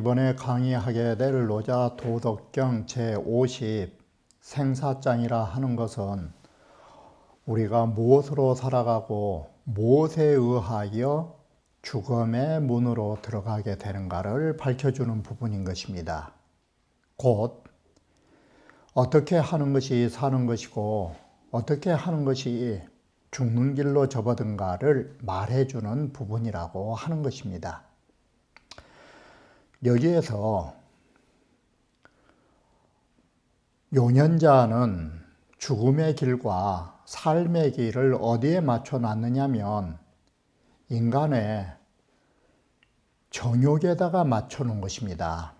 이번에 강의하게 될 노자 도덕경 제50 생사장이라 하는 것은 우리가 무엇으로 살아가고 무엇에 의하여 죽음의 문으로 들어가게 되는가를 밝혀주는 부분인 것입니다. 곧 어떻게 하는 것이 사는 것이고 어떻게 하는 것이 죽는 길로 접어든가를 말해주는 부분이라고 하는 것입니다. 여기에서 요년자는 죽음의 길과 삶의 길을 어디에 맞춰 놨느냐면 인간의 정욕에다가 맞춰 놓은 것입니다.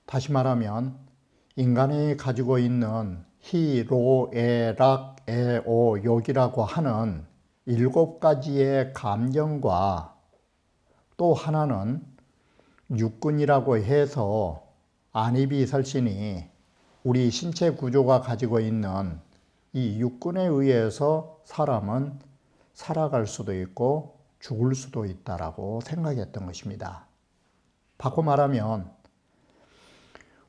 다시 말하면 인간이 가지고 있는 희, 로, 에, 락, 에, 오, 욕이라고 하는 7가지의 감정과 또 하나는 육군이라고 해서 안이비설신이 우리 신체 구조가 가지고 있는 이 육군에 의해서 사람은 살아갈 수도 있고 죽을 수도 있다라고 생각했던 것입니다. 바꿔 말하면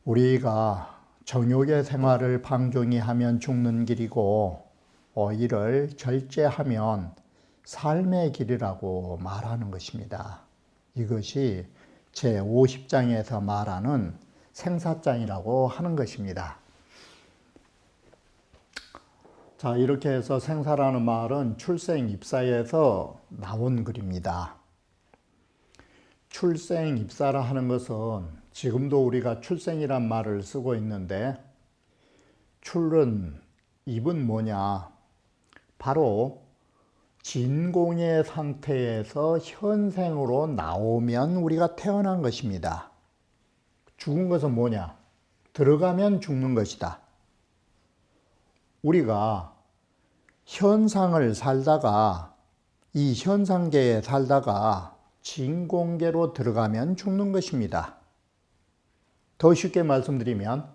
우리가 정욕의 생활을 방종히 하면 죽는 길이고 이를 절제하면 삶의 길이라고 말하는 것입니다. 이것이 제50장에서 말하는 생사장이라고 하는 것입니다. 자, 이렇게 해서 생사라는 말은 출생입사에서 나온 글입니다. 출생입사라 하는 것은 지금도 우리가 출생이란 말을 쓰고 있는데 출은 입은 뭐냐? 바로 진공의 상태에서 현생으로 나오면 우리가 태어난 것입니다. 죽은 것은 뭐냐? 들어가면 죽는 것이다. 우리가 현상을 살다가 이 현상계에 살다가 진공계로 들어가면 죽는 것입니다. 더 쉽게 말씀드리면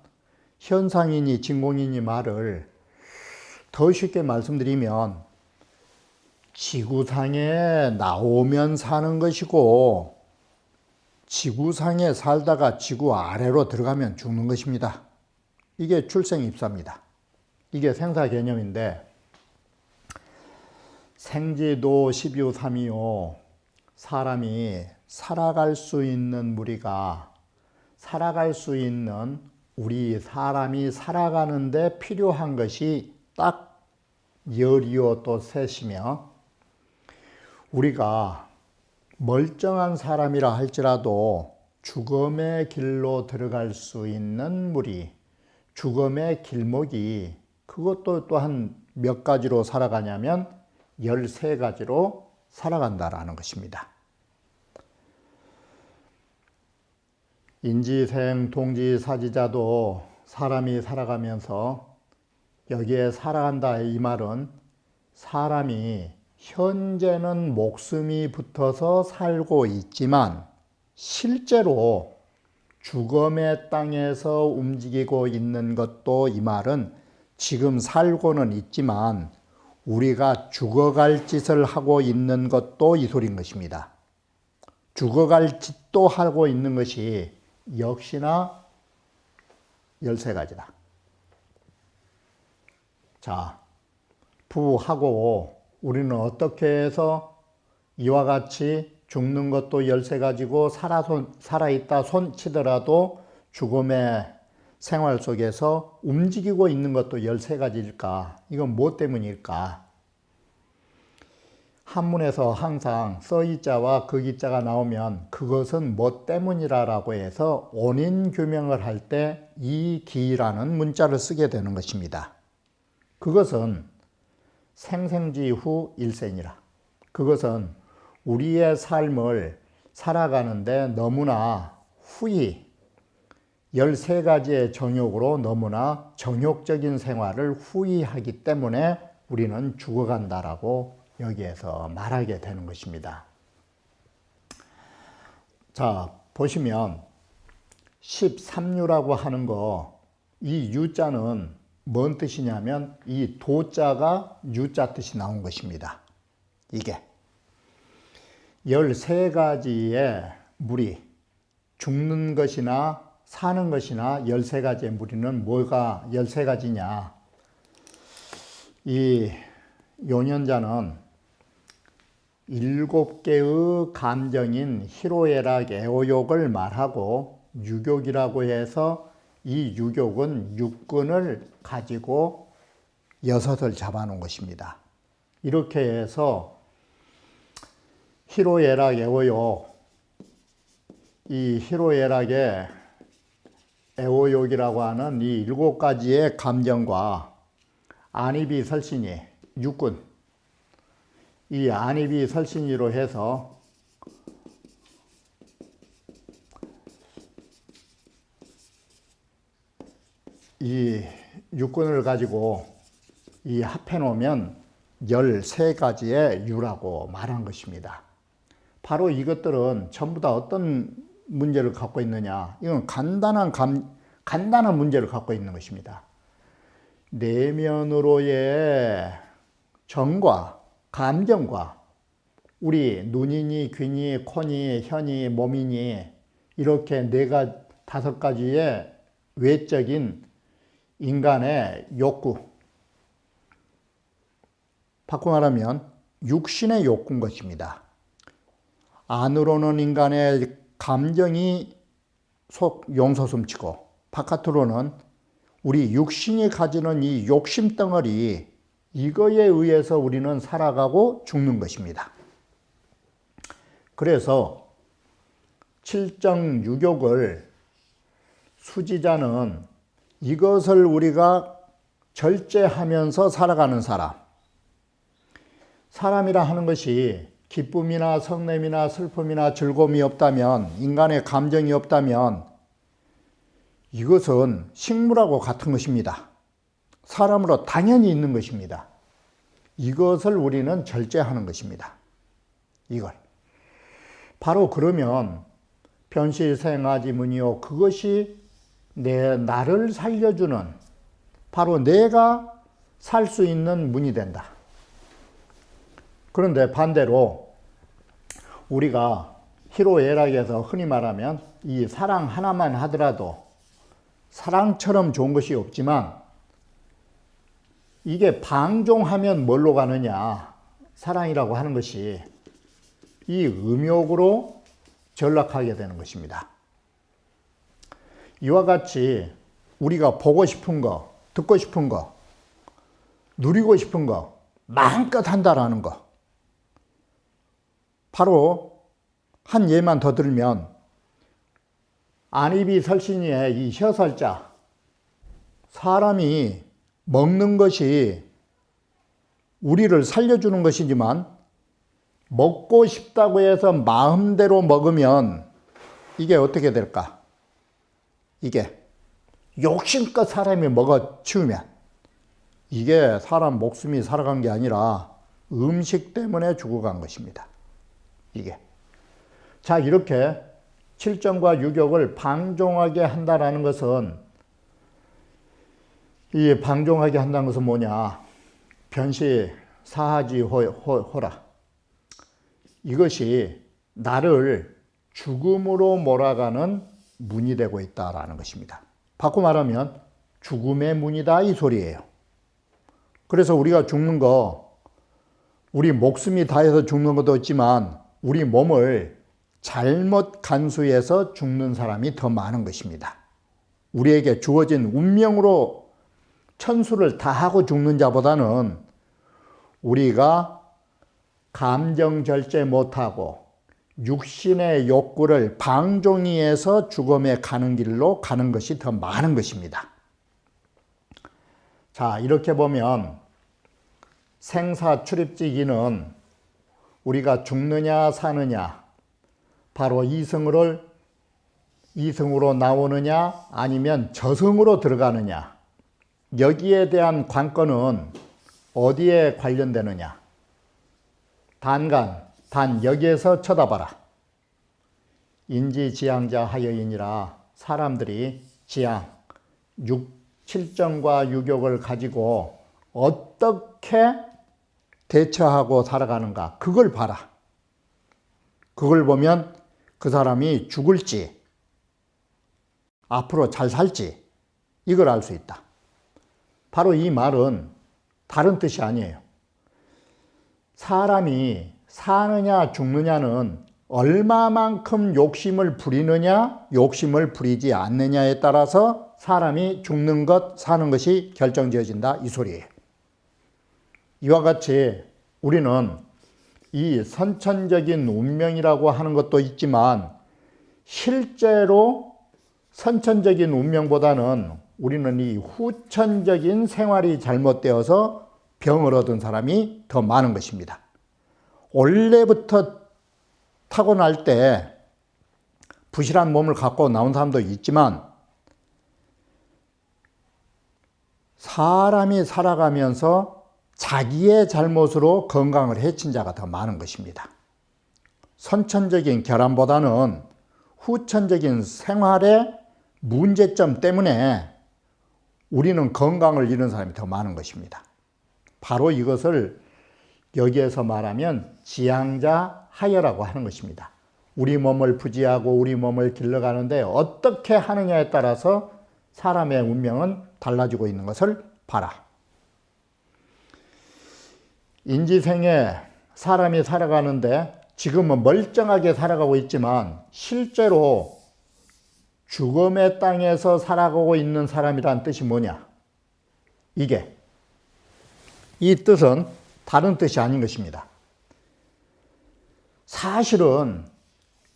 현상이니 진공이니 말을 더 쉽게 말씀드리면 지구상에 나오면 사는 것이고 지구상에 살다가 지구 아래로 들어가면 죽는 것입니다. 이게 출생입사입니다. 이게 생사 개념인데 생지도 십유삼이요. 사람이 살아갈 수 있는 무리가 살아갈 수 있는 우리 사람이 살아가는데 필요한 것이 딱 열이요 또 셋이며 우리가 멀쩡한 사람이라 할지라도 죽음의 길로 들어갈 수 있는 무리, 죽음의 길목이 그것도 또한 몇 가지로 살아가냐면 13가지로 살아간다라는 것입니다. 인지생, 동지, 사지자도 사람이 살아가면서 여기에 살아간다 이 말은 사람이 현재는 목숨이 붙어서 살고 있지만 실제로 죽음의 땅에서 움직이고 있는 것도 이 말은 지금 살고는 있지만 우리가 죽어갈 짓을 하고 있는 것도 이 소리인 것입니다. 죽어갈 짓도 하고 있는 것이 역시나 13가지다. 자, 부하고 우리는 어떻게 해서 이와 같이 죽는 것도 13가지고 살아있다 손치더라도 죽음의 생활 속에서 움직이고 있는 것도 13가지일까? 이건 무엇 때문일까? 한문에서 항상 써이자와 극이자가 나오면 그것은 뭐 때문이라고 해서 원인 규명을 할 때 이 기라는 문자를 쓰게 되는 것입니다. 그것은 생생지후 일생이라. 그것은 우리의 삶을 살아가는데 너무나 후히 13가지의 정욕으로 너무나 정욕적인 생활을 후히 하기 때문에 우리는 죽어간다라고 여기에서 말하게 되는 것입니다. 자, 보시면 13유라고 하는 거, 이 유자는 뭔 뜻이냐면 이 도자가 유자 뜻이 나온 것입니다. 이게 13가지의 무리, 죽는 것이나 사는 것이나 13가지의 무리는 뭐가 13가지냐. 이 요년자는 7개의 감정인 희로애락, 애호욕을 말하고 유욕이라고 해서 이 유욕은 육근을 가지고 6을 잡아놓은 것입니다. 이렇게 해서 희로애락, 애호욕, 이 희로애락의 애호욕이라고 하는 이 7가지의 감정과 안이비 설신이 육군, 이 안이비 설신이로 해서 이 육군을 가지고 이 합해 놓으면 13가지의 유라고 말한 것입니다. 바로 이것들은 전부 다 어떤 문제를 갖고 있느냐. 이건 간단한 문제를 갖고 있는 것입니다. 내면으로의 정과 감정과 우리 눈이니 귀니 코니 혀니 몸이니 이렇게 5가지의 외적인 인간의 욕구, 바꿔 말하면 육신의 욕구인 것입니다. 안으로는 인간의 감정이 속 용솟음치고 바깥으로는 우리 육신이 가지는 이 욕심 덩어리, 이거에 의해서 우리는 살아가고 죽는 것입니다. 그래서 칠정유욕을 수지자는 이것을 우리가 절제하면서 살아가는 사람. 사람이라 하는 것이 기쁨이나 성냄이나 슬픔이나 즐거움이 없다면, 인간의 감정이 없다면 이것은 식물하고 같은 것입니다. 사람으로 당연히 있는 것입니다. 이것을 우리는 절제하는 것입니다. 이걸. 바로 그러면 변시생아지문이요, 그것이 나를 살려주는, 바로 내가 살 수 있는 문이 된다. 그런데 반대로 우리가 희로애락에서 흔히 말하면 이 사랑 하나만 하더라도 사랑처럼 좋은 것이 없지만 이게 방종하면 뭘로 가느냐. 사랑이라고 하는 것이 이 음욕으로 전락하게 되는 것입니다. 이와 같이 우리가 보고 싶은 거, 듣고 싶은 거, 누리고 싶은 거 마음껏 한다라는 거. 바로 한 예만 더 들면 안이비 설신이의 이 혀설자, 사람이 먹는 것이 우리를 살려주는 것이지만 먹고 싶다고 해서 마음대로 먹으면 이게 어떻게 될까? 이게 욕심껏 사람이 먹어치우면 이게 사람 목숨이 살아간 게 아니라 음식 때문에 죽어간 것입니다. 이게. 자, 이렇게 칠정과 유욕을 방종하게 한다라는 것은, 이 방종하게 한다는 것은 뭐냐? 변시 사하지 호라. 이것이 나를 죽음으로 몰아가는 문이 되고 있다라는 것입니다. 바꿔 말하면 죽음의 문이다 이 소리예요. 그래서 우리가 죽는 거, 우리 목숨이 다해서 죽는 것도 있지만 우리 몸을 잘못 간수해서 죽는 사람이 더 많은 것입니다. 우리에게 주어진 운명으로 천수를 다하고 죽는 자보다는 우리가 감정 절제 못하고 육신의 욕구를 방종해서 죽음에 가는 길로 가는 것이 더 많은 것입니다. 자, 이렇게 보면 생사 출입지기는 우리가 죽느냐 사느냐, 바로 이승으로 나오느냐 아니면 저승으로 들어가느냐, 여기에 대한 관건은 어디에 관련되느냐? 단간, 단 여기에서 쳐다봐라. 인지지향자 하여인이라 사람들이 지향, 7정과 유격을 가지고 어떻게 대처하고 살아가는가, 그걸 봐라. 그걸 보면 그 사람이 죽을지 앞으로 잘 살지 이걸 알 수 있다. 바로 이 말은 다른 뜻이 아니에요. 사람이 사느냐 죽느냐는 얼마만큼 욕심을 부리느냐 욕심을 부리지 않느냐에 따라서 사람이 죽는 것 사는 것이 결정지어진다, 이 소리예요. 이와 같이 우리는 이 선천적인 운명이라고 하는 것도 있지만 실제로 선천적인 운명보다는 우리는 이 후천적인 생활이 잘못되어서 병을 얻은 사람이 더 많은 것입니다. 원래부터 타고날 때 부실한 몸을 갖고 나온 사람도 있지만 사람이 살아가면서 자기의 잘못으로 건강을 해친 자가 더 많은 것입니다. 선천적인 결함보다는 후천적인 생활의 문제점 때문에 우리는 건강을 잃은 사람이 더 많은 것입니다. 바로 이것을 여기에서 말하면 지향자 하여라고 하는 것입니다. 우리 몸을 부지하고 우리 몸을 길러가는데 어떻게 하느냐에 따라서 사람의 운명은 달라지고 있는 것을 봐라. 인지생에 사람이 살아가는데 지금은 멀쩡하게 살아가고 있지만 실제로 죽음의 땅에서 살아가고 있는 사람이란 뜻이 뭐냐? 이 뜻은 다른 뜻이 아닌 것입니다. 사실은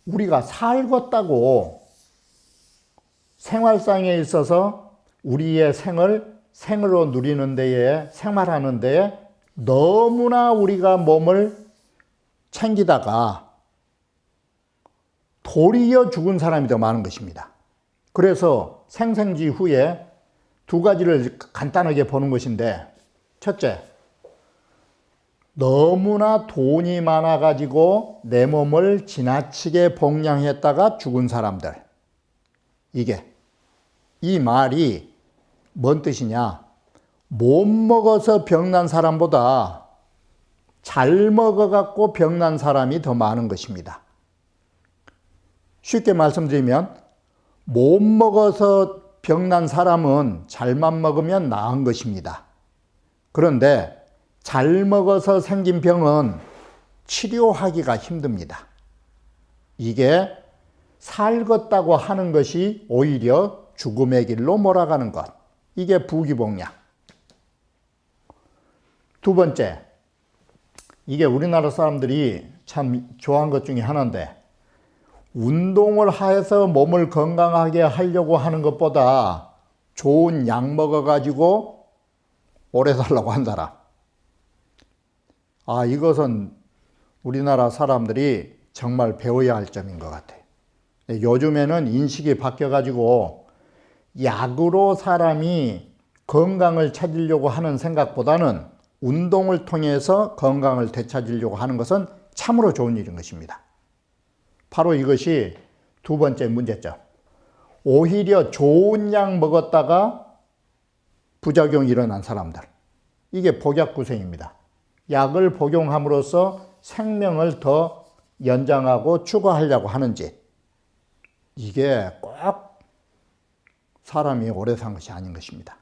우리가 살겠다고 생활상에 있어서 우리의 생으로 누리는 데에 생활하는 데에 너무나 우리가 몸을 챙기다가 도리어 죽은 사람이 더 많은 것입니다. 그래서 생생지 후에 두 가지를 간단하게 보는 것인데, 첫째, 너무나 돈이 많아가지고 내 몸을 지나치게 복양했다가 죽은 사람들. 이 말이 뭔 뜻이냐? 못 먹어서 병난 사람보다 잘 먹어갖고 병난 사람이 더 많은 것입니다. 쉽게 말씀드리면 못 먹어서 병난 사람은 잘만 먹으면 나은 것입니다. 그런데 잘 먹어서 생긴 병은 치료하기가 힘듭니다. 이게 살겠다고 하는 것이 오히려 죽음의 길로 몰아가는 것. 이게 부귀복양. 두 번째, 이게 우리나라 사람들이 참 좋아하는 것 중에 하나인데, 운동을 해서 몸을 건강하게 하려고 하는 것보다 좋은 약 먹어가지고 오래 살라고 한 사람. 이것은 우리나라 사람들이 정말 배워야 할 점인 것 같아요. 요즘에는 인식이 바뀌어가지고 약으로 사람이 건강을 찾으려고 하는 생각보다는 운동을 통해서 건강을 되찾으려고 하는 것은 참으로 좋은 일인 것입니다. 바로 이것이 두 번째 문제점. 오히려 좋은 약 먹었다가 부작용이 일어난 사람들. 이게 복약구생입니다. 약을 복용함으로써 생명을 더 연장하고 추구하려고 하는 짓. 이게 꼭 사람이 오래 산 것이 아닌 것입니다.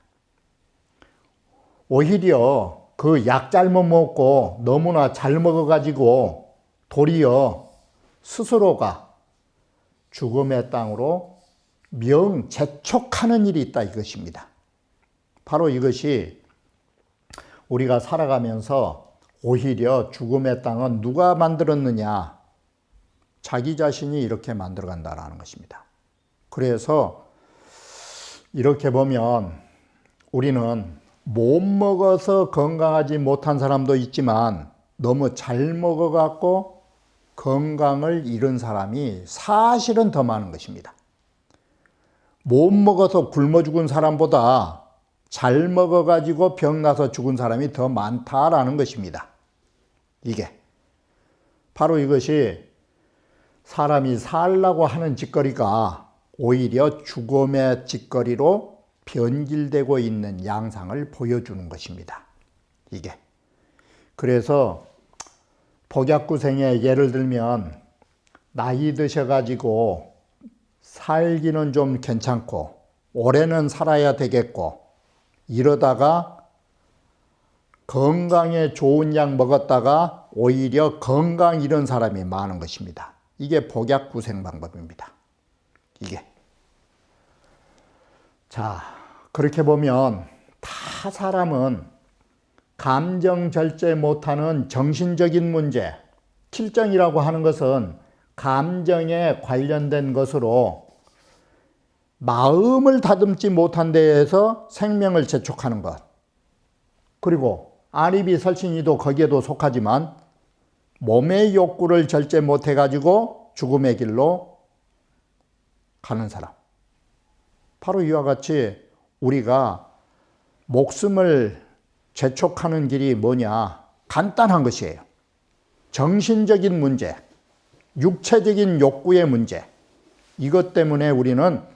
오히려 그 약 잘못 먹고 너무나 잘 먹어가지고 도리어 스스로가 죽음의 땅으로 명재촉하는 일이 있다, 이것입니다. 바로 이것이 우리가 살아가면서 오히려 죽음의 땅은 누가 만들었느냐? 자기 자신이 이렇게 만들어간다라는 것입니다. 그래서 이렇게 보면 우리는 못 먹어서 건강하지 못한 사람도 있지만 너무 잘 먹어갖고 건강을 잃은 사람이 사실은 더 많은 것입니다. 못 먹어서 굶어 죽은 사람보다 잘 먹어가지고 병나서 죽은 사람이 더 많다라는 것입니다. 이게 바로 이것이 사람이 살라고 하는 짓거리가 오히려 죽음의 짓거리로 변질되고 있는 양상을 보여주는 것입니다. 이게 그래서 복약구생에 예를 들면 나이 드셔가지고 살기는 좀 괜찮고 오래는 살아야 되겠고 이러다가 건강에 좋은 약 먹었다가 오히려 건강 잃은 사람이 많은 것입니다. 이게 복약구생 방법입니다. 이게 자, 그렇게 보면 다 사람은 감정 절제 못하는 정신적인 문제, 칠정이라고 하는 것은 감정에 관련된 것으로 마음을 다듬지 못한 데에서 생명을 재촉하는 것. 그리고 안입이 설신이도 거기에도 속하지만 몸의 욕구를 절제 못해가지고 죽음의 길로 가는 사람. 바로 이와 같이 우리가 목숨을 재촉하는 길이 뭐냐? 간단한 것이에요. 정신적인 문제, 육체적인 욕구의 문제. 이것 때문에 우리는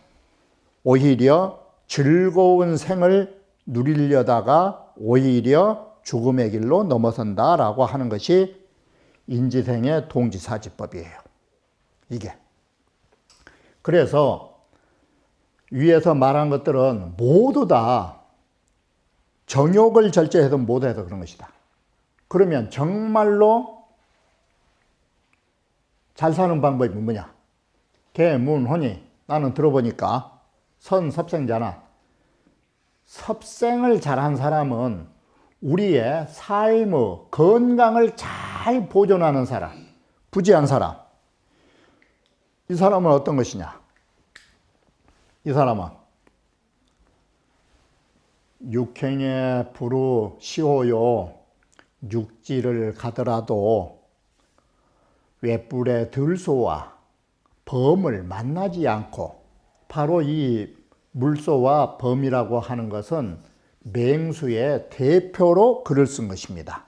오히려 즐거운 생을 누리려다가 오히려 죽음의 길로 넘어선다라고 하는 것이 인지생의 동지사지법이에요. 이게. 그래서 위에서 말한 것들은 모두 다 정욕을 절제해서 못해서 그런 것이다. 그러면 정말로 잘 사는 방법이 뭐냐? 계문혼이 나는 들어보니까 선섭생자나 섭생을 잘한 사람은 우리의 삶의 건강을 잘 보존하는 사람, 부지한 사람. 이 사람은 어떤 것이냐? 이 사람은 육행에 부르 시호요 육지를 가더라도 외뿔의 들소와 범을 만나지 않고 바로 이 물소와 범이라고 하는 것은 맹수의 대표로 글을 쓴 것입니다.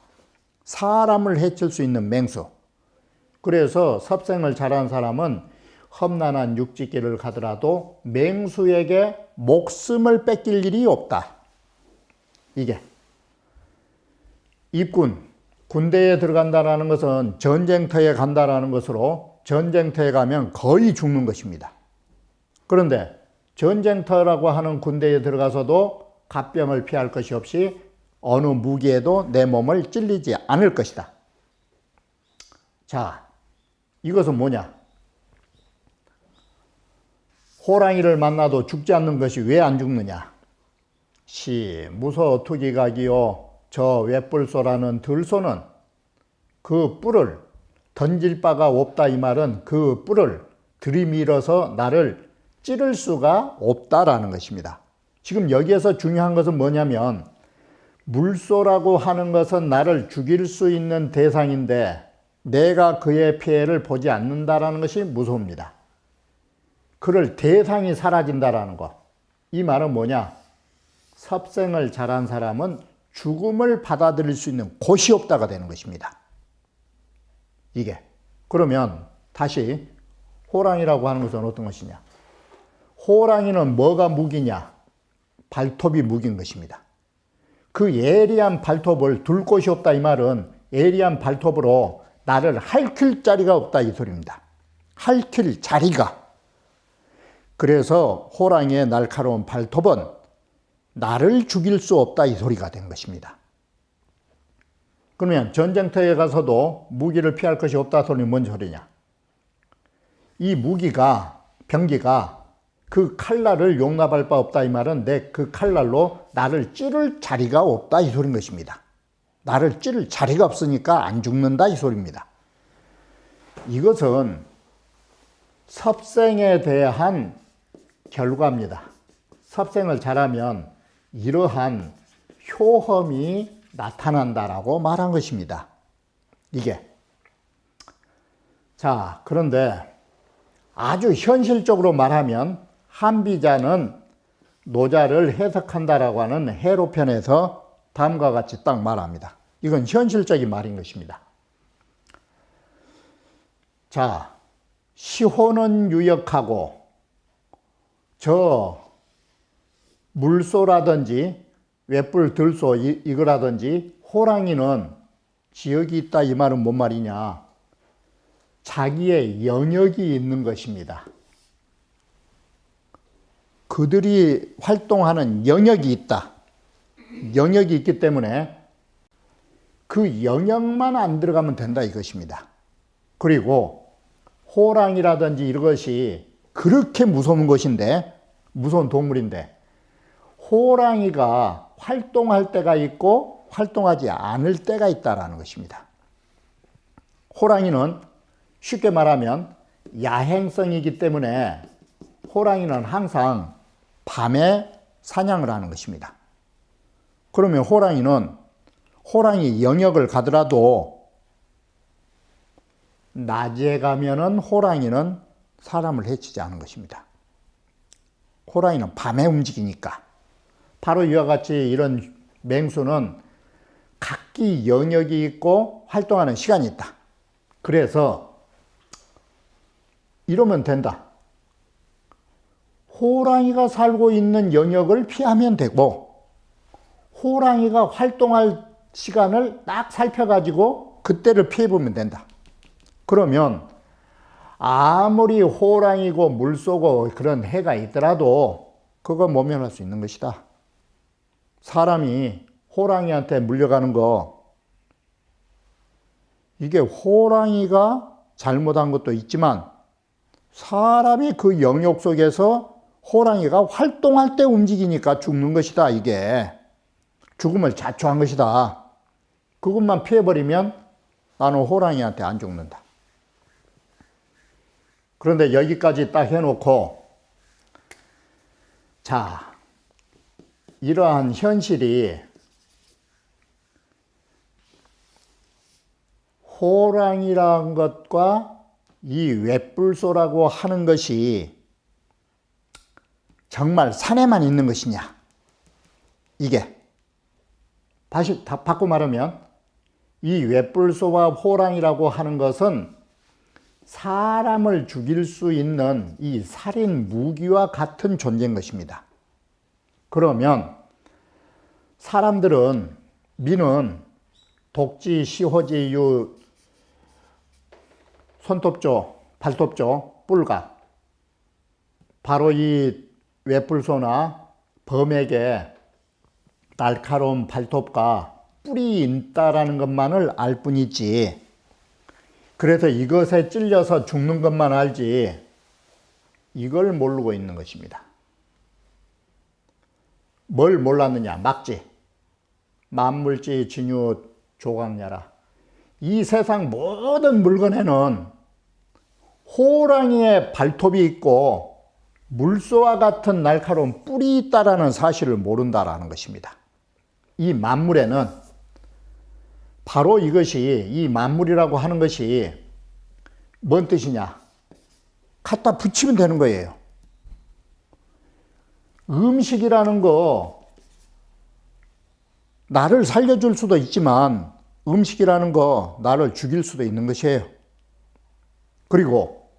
사람을 해칠 수 있는 맹수. 그래서 섭생을 잘한 사람은 험난한 육지길을 가더라도 맹수에게 목숨을 뺏길 일이 없다. 이게 입군, 군대에 들어간다는 것은 전쟁터에 간다는 것으로 전쟁터에 가면 거의 죽는 것입니다. 그런데 전쟁터라고 하는 군대에 들어가서도 갓병을 피할 것이 없이 어느 무기에도 내 몸을 찔리지 않을 것이다. 자, 이것은 뭐냐? 호랑이를 만나도 죽지 않는 것이 왜 안 죽느냐? 시 무서 투기각이요 저 외뿔소라는 들소는 그 뿔을 던질 바가 없다. 이 말은 그 뿔을 들이밀어서 나를 찌를 수가 없다라는 것입니다. 지금 여기에서 중요한 것은 뭐냐면 물소라고 하는 것은 나를 죽일 수 있는 대상인데 내가 그의 피해를 보지 않는다라는 것이 무서웁니다. 그럴 대상이 사라진다라는 것. 이 말은 뭐냐? 섭생을 잘한 사람은 죽음을 받아들일 수 있는 곳이 없다가 되는 것입니다. 이게. 그러면 다시 호랑이라고 하는 것은 어떤 것이냐? 호랑이는 뭐가 무기냐? 발톱이 무기인 것입니다. 그 예리한 발톱을 둘 곳이 없다. 이 말은 예리한 발톱으로 나를 핥힐 자리가 없다. 이 소리입니다. 핥힐 자리가. 그래서 호랑이의 날카로운 발톱은 나를 죽일 수 없다. 이 소리가 된 것입니다. 그러면 전쟁터에 가서도 무기를 피할 것이 없다 소리는 뭔 소리냐? 이 무기가, 병기가 그 칼날을 용납할 바 없다. 이 말은 내 그 칼날로 나를 찌를 자리가 없다. 이 소리인 것입니다. 나를 찌를 자리가 없으니까 안 죽는다. 이 소리입니다. 이것은 섭생에 대한 결과입니다. 섭생을 잘하면 이러한 효험이 나타난다라고 말한 것입니다. 이게. 자, 그런데 아주 현실적으로 말하면 한비자는 노자를 해석한다라고 하는 해로편에서 다음과 같이 딱 말합니다. 이건 현실적인 말인 것입니다. 자, 시호는 유역하고 저 물소라든지 웹불 들소 이거라든지 호랑이는 지역이 있다 이 말은 뭔 말이냐? 자기의 영역이 있는 것입니다. 그들이 활동하는 영역이 있다. 영역이 있기 때문에 그 영역만 안 들어가면 된다 이것입니다. 그리고 호랑이라든지 이것이 그렇게 무서운 것인데, 무서운 동물인데 호랑이가 활동할 때가 있고 활동하지 않을 때가 있다는 것입니다. 호랑이는 쉽게 말하면 야행성이기 때문에 호랑이는 항상 밤에 사냥을 하는 것입니다. 그러면 호랑이 영역을 가더라도 낮에 가면은 호랑이는 사람을 해치지 않은 것입니다. 호랑이는 밤에 움직이니까. 바로 이와 같이 이런 맹수는 각기 영역이 있고 활동하는 시간이 있다. 그래서 이러면 된다. 호랑이가 살고 있는 영역을 피하면 되고 호랑이가 활동할 시간을 딱 살펴가지고 그때를 피해보면 된다. 그러면 아무리 호랑이고 물쏘고 그런 해가 있더라도 그거 모면할 수 있는 것이다. 사람이 호랑이한테 물려가는 거, 이게 호랑이가 잘못한 것도 있지만 사람이 그 영역 속에서 호랑이가 활동할 때 움직이니까 죽는 것이다. 이게 죽음을 자초한 것이다. 그것만 피해버리면 나는 호랑이한테 안 죽는다. 그런데 여기까지 딱 해놓고, 자, 이러한 현실이 호랑이란 것과 이 웹불소라고 하는 것이 정말 산에만 있는 것이냐? 이게 다시 바꿔 말하면 이 웹불소와 호랑이라고 하는 것은 사람을 죽일 수 있는 이 살인 무기와 같은 존재인 것입니다. 그러면 사람들은 미는 독지, 시호지, 손톱조, 발톱조, 뿔각, 바로 이 웹불소나 범에게 날카로운 발톱과 뿔이 있다라는 것만을 알 뿐이지, 그래서 이것에 찔려서 죽는 것만 알지 이걸 모르고 있는 것입니다. 뭘 몰랐느냐? 막지, 만물지, 진유, 조각야라. 이 세상 모든 물건에는 호랑이의 발톱이 있고 물소와 같은 날카로운 뿔이 있다라는 사실을 모른다라는 것입니다. 이 만물에는 바로 이것이, 이 만물이라고 하는 것이 뭔 뜻이냐? 갖다 붙이면 되는 거예요. 음식이라는 거 나를 살려줄 수도 있지만 음식이라는 거 나를 죽일 수도 있는 것이에요. 그리고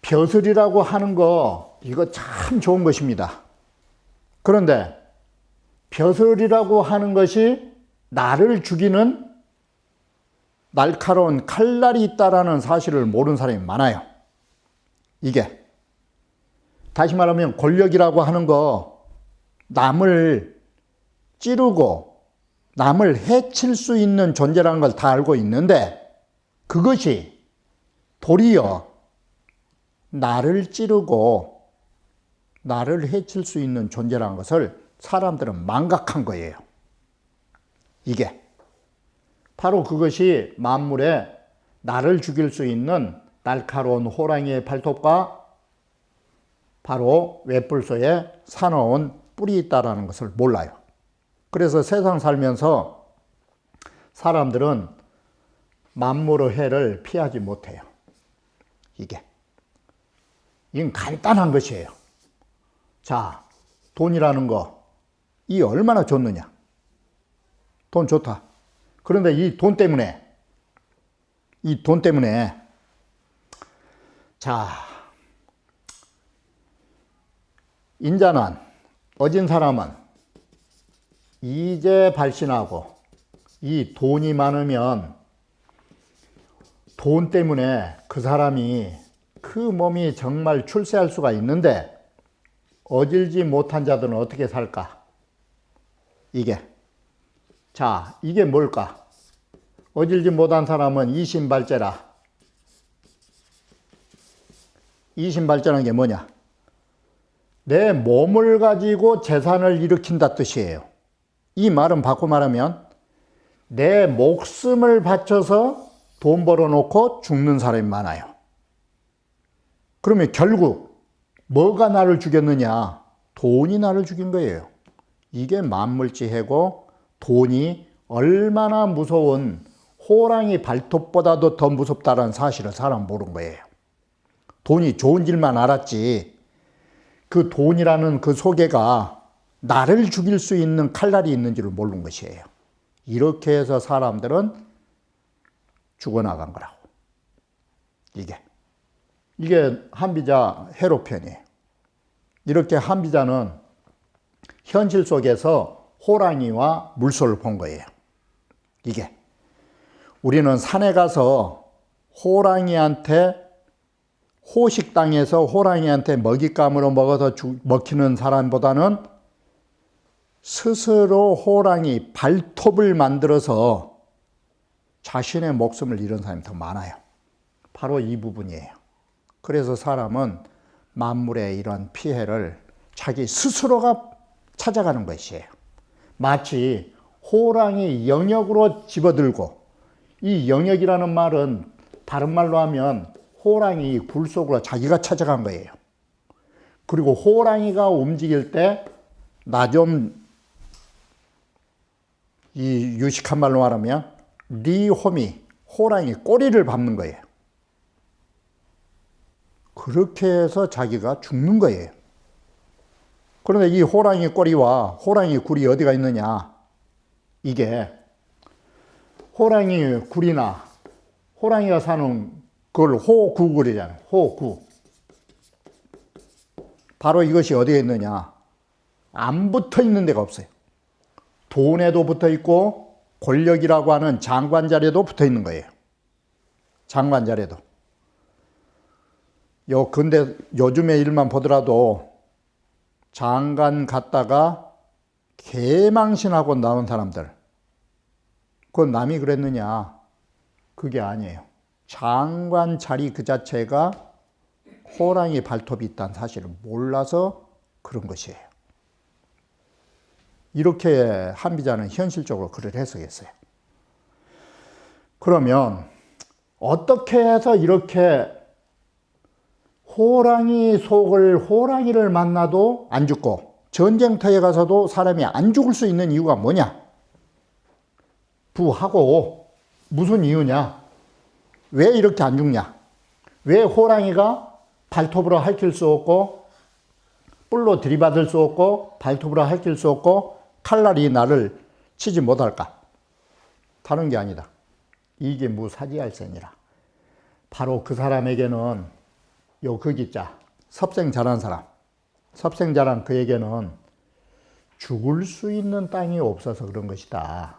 벼슬이라고 하는 거, 이거 참 좋은 것입니다. 그런데 벼슬이라고 하는 것이 나를 죽이는 날카로운 칼날이 있다라는 사실을 모르는 사람이 많아요. 이게 다시 말하면 권력이라고 하는 거, 남을 찌르고 남을 해칠 수 있는 존재라는 걸 다 알고 있는데 그것이 도리어 나를 찌르고 나를 해칠 수 있는 존재라는 것을 사람들은 망각한 거예요. 이게 바로 그것이 만물에 나를 죽일 수 있는 날카로운 호랑이의 발톱과 바로 웹불소에 사나운 뿔이 있다는 것을 몰라요. 그래서 세상 살면서 사람들은 만물의 해를 피하지 못해요. 이건 간단한 것이에요. 자, 돈이라는 거, 이 얼마나 좋느냐. 돈 좋다. 그런데 이 돈 때문에, 자, 인자는, 어진 사람은 이제 발신하고 이 돈이 많으면 돈 때문에 그 사람이 그 몸이 정말 출세할 수가 있는데 어질지 못한 자들은 어떻게 살까? 자, 이게 뭘까? 어질지 못한 사람은 이신발제라. 이신발제라는 게 뭐냐? 내 몸을 가지고 재산을 일으킨다 뜻이에요. 이 말은 바꿔 말하면 내 목숨을 바쳐서 돈 벌어놓고 죽는 사람이 많아요. 그러면 결국 뭐가 나를 죽였느냐? 돈이 나를 죽인 거예요. 이게 만물지해고 돈이 얼마나 무서운 호랑이 발톱보다도 더 무섭다는 사실을 사람 모르는 거예요. 돈이 좋은 줄만 알았지 그 돈이라는 그 속에가 나를 죽일 수 있는 칼날이 있는 줄을 모르는 것이에요. 이렇게 해서 사람들은 죽어나간 거라고. 이게 한비자 해로편이에요. 이렇게 한비자는 현실 속에서 호랑이와 물소를 본 거예요. 우리는 산에 가서 호랑이한테 호식당에서 호랑이한테 먹잇감으로 먹어서 먹히는 사람보다는 스스로 호랑이 발톱을 만들어서 자신의 목숨을 잃은 사람이 더 많아요. 바로 이 부분이에요. 그래서 사람은 만물의 이런 피해를 자기 스스로가 찾아가는 것이에요. 마치 호랑이 영역으로 집어들고, 이 영역이라는 말은 다른 말로 하면 호랑이 굴 속으로 자기가 찾아간 거예요. 그리고 호랑이가 움직일 때 나 좀 이 유식한 말로 말하면 리호미, 호랑이 꼬리를 밟는 거예요. 그렇게 해서 자기가 죽는 거예요. 그런데 이 호랑이 꼬리와 호랑이 굴이 어디가 있느냐? 이게 호랑이 굴이나 호랑이가 사는 그걸 호구굴이잖아요. 호구. 바로 이것이 어디에 있느냐? 안 붙어 있는 데가 없어요. 돈에도 붙어 있고 권력이라고 하는 장관 자리에도 붙어 있는 거예요. 장관 자리에도. 근데 요즘의 일만 보더라도 장관 갔다가 개망신하고 나온 사람들, 그건 남이 그랬느냐? 그게 아니에요. 장관 자리 그 자체가 호랑이 발톱이 있다는 사실을 몰라서 그런 것이에요. 이렇게 한비자는 현실적으로 글을 해석했어요. 그러면 어떻게 해서 이렇게 호랑이 속을, 호랑이를 만나도 안 죽고 전쟁터에 가서도 사람이 안 죽을 수 있는 이유가 뭐냐? 부하고 무슨 이유냐? 왜 이렇게 안 죽냐? 왜 호랑이가 발톱으로 핥힐 수 없고 뿔로 들이받을 수 없고 발톱으로 핥힐 수 없고 칼날이 나를 치지 못할까? 다른 게 아니다. 이게 무사지할세니라. 바로 그 사람에게는 거기자 섭생 잘한 사람, 섭생 잘한 그에게는 죽을 수 있는 땅이 없어서 그런 것이다.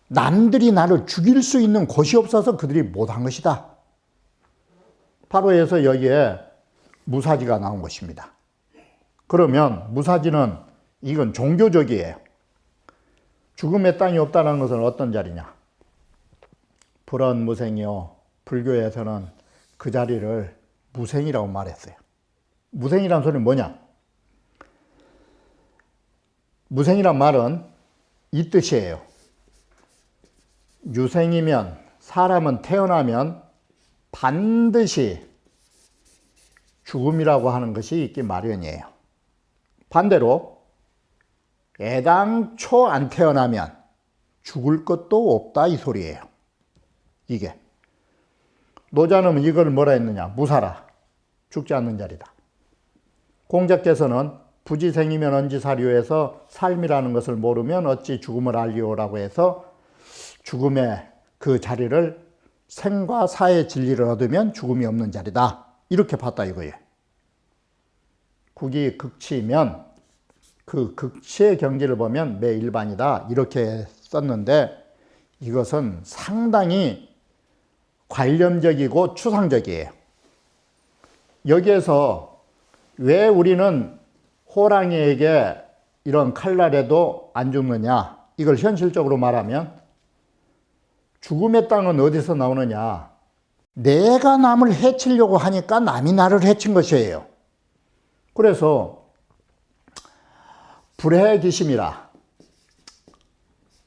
남들이 나를 죽일 수 있는 곳이 없어서 그들이 못한 것이다. 바로 해서 여기에 무사지가 나온 것입니다. 그러면 무사지는 이건 종교적이에요. 죽음의 땅이 없다는 것은 어떤 자리냐? 불언무생이요. 불교에서는 그 자리를 무생이라고 말했어요. 무생이란 소리는 뭐냐? 무생이란 말은 이 뜻이에요. 유생이면, 사람은 태어나면 반드시 죽음이라고 하는 것이 있기 마련이에요. 반대로 애당초 안 태어나면 죽을 것도 없다 이 소리예요. 이게 노자는 이걸 뭐라 했느냐? 무사라, 죽지 않는 자리다. 공자께서는 부지생이면 언지사료에서 삶이라는 것을 모르면 어찌 죽음을 알리오라고 해서 죽음의 그 자리를 생과 사의 진리를 얻으면 죽음이 없는 자리다. 이렇게 봤다 이거예요. 국이 극치면 그 극치의 경지를 보면 매일반이다. 이렇게 썼는데 이것은 상당히 관념적이고 추상적이에요. 여기에서 왜 우리는 호랑이에게 이런 칼날에도 안 죽느냐? 이걸 현실적으로 말하면 죽음의 땅은 어디서 나오느냐? 내가 남을 해치려고 하니까 남이 나를 해친 것이에요. 그래서 불의 기심이라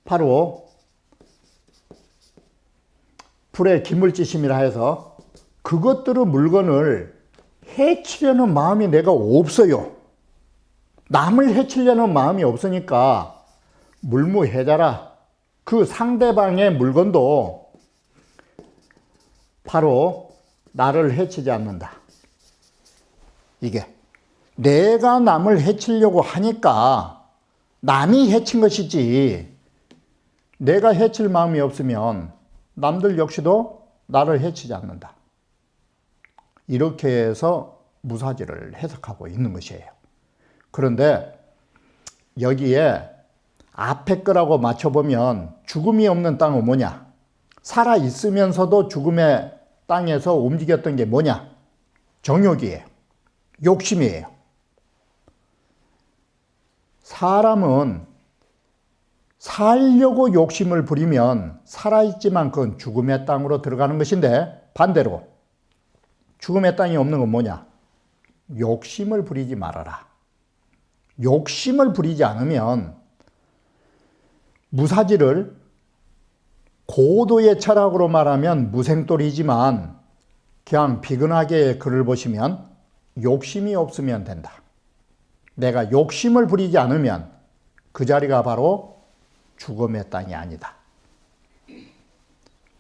바로 불의 기물지심이라 해서 그것들의 물건을 해치려는 마음이 내가 없어요. 남을 해치려는 마음이 없으니까 물무해자라. 그 상대방의 물건도 바로 나를 해치지 않는다. 이게 내가 남을 해치려고 하니까 남이 해친 것이지 내가 해칠 마음이 없으면 남들 역시도 나를 해치지 않는다. 이렇게 해서 무사지를 해석하고 있는 것이에요. 그런데 여기에 앞에 거라고 맞춰보면 죽음이 없는 땅은 뭐냐? 살아있으면서도 죽음의 땅에서 움직였던 게 뭐냐? 정욕이에요. 욕심이에요. 사람은 살려고 욕심을 부리면 살아있지만 그건 죽음의 땅으로 들어가는 것인데 반대로 죽음의 땅이 없는 건 뭐냐? 욕심을 부리지 말아라. 욕심을 부리지 않으면 무사지를 고도의 철학으로 말하면 무생돌이지만 그냥 비근하게 글을 보시면 욕심이 없으면 된다. 내가 욕심을 부리지 않으면 그 자리가 바로 죽음의 땅이 아니다.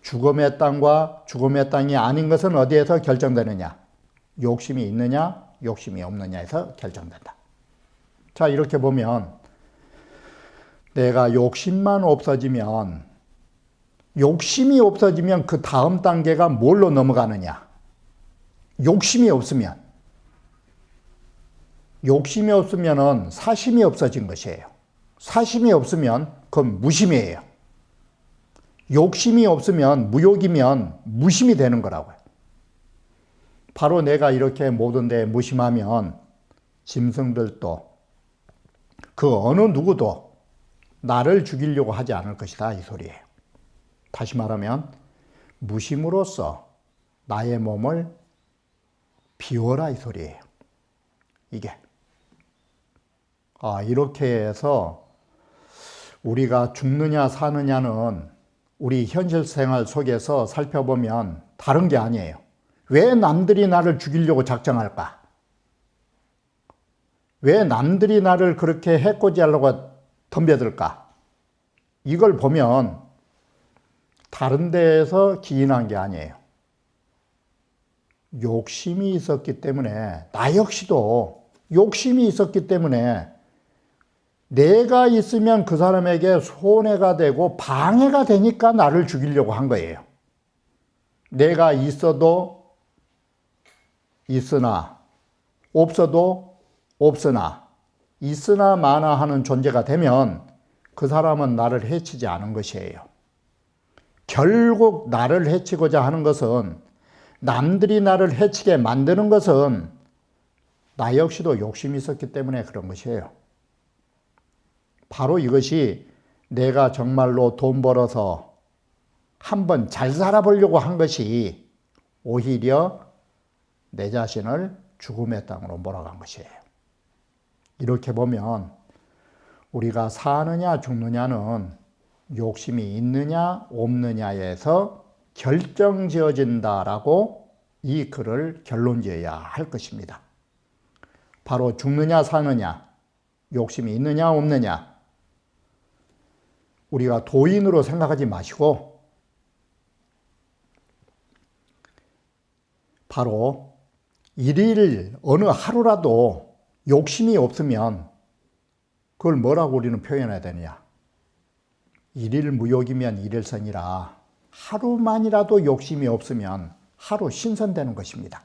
죽음의 땅과 죽음의 땅이 아닌 것은 어디에서 결정되느냐? 욕심이 있느냐, 욕심이 없느냐에서 결정된다. 자, 이렇게 보면 내가 욕심만 없어지면, 욕심이 없어지면 그 다음 단계가 뭘로 넘어가느냐? 욕심이 없으면, 욕심이 없으면은 사심이 없어진 것이에요. 사심이 없으면 그건 무심이에요. 욕심이 없으면 무욕이면 무심이 되는 거라고요. 바로 내가 이렇게 모든 데 무심하면 짐승들도 그 어느 누구도 나를 죽이려고 하지 않을 것이다 이 소리예요. 다시 말하면 무심으로써 나의 몸을 비워라 이 소리예요. 이게 이렇게 해서 우리가 죽느냐 사느냐는 우리 현실 생활 속에서 살펴보면 다른 게 아니에요. 왜 남들이 나를 죽이려고 작정할까? 왜 남들이 나를 그렇게 해코지하려고 덤벼들까? 이걸 보면 다른 데에서 기인한 게 아니에요. 욕심이 있었기 때문에, 나 역시도 욕심이 있었기 때문에 내가 있으면 그 사람에게 손해가 되고 방해가 되니까 나를 죽이려고 한 거예요. 내가 있어도 있으나 없어도 없으나 있으나 마나 하는 존재가 되면 그 사람은 나를 해치지 않은 것이에요. 결국 나를 해치고자 하는 것은, 남들이 나를 해치게 만드는 것은 나 역시도 욕심이 있었기 때문에 그런 것이에요. 바로 이것이 내가 정말로 돈 벌어서 한번 잘 살아보려고 한 것이 오히려 내 자신을 죽음의 땅으로 몰아간 것이에요. 이렇게 보면 우리가 사느냐 죽느냐는 욕심이 있느냐 없느냐에서 결정지어진다라고 이 글을 결론지어야 할 것입니다. 바로 죽느냐 사느냐, 욕심이 있느냐 없느냐, 우리가 도인으로 생각하지 마시고 바로 일일 어느 하루라도 욕심이 없으면 그걸 뭐라고 우리는 표현해야 되느냐? 일일무욕이면 일일성이라 하루만이라도 욕심이 없으면 하루 신선되는 것입니다.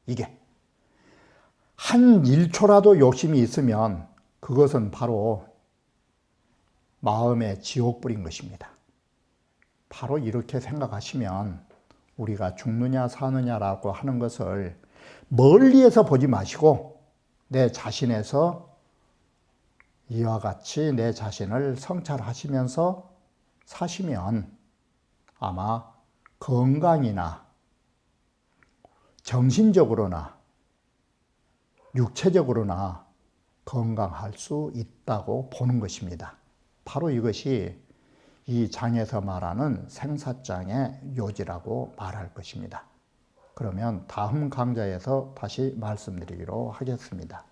이게 한 1초라도 욕심이 있으면 그것은 바로 마음의 지옥불인 것입니다. 바로 이렇게 생각하시면 우리가 죽느냐 사느냐라고 하는 것을 멀리에서 보지 마시고 내 자신에서 이와 같이 내 자신을 성찰하시면서 사시면 아마 건강이나 정신적으로나 육체적으로나 건강할 수 있다고 보는 것입니다. 바로 이것이 이 장에서 말하는 생사장의 요지라고 말할 것입니다. 그러면 다음 강좌에서 다시 말씀드리기로 하겠습니다.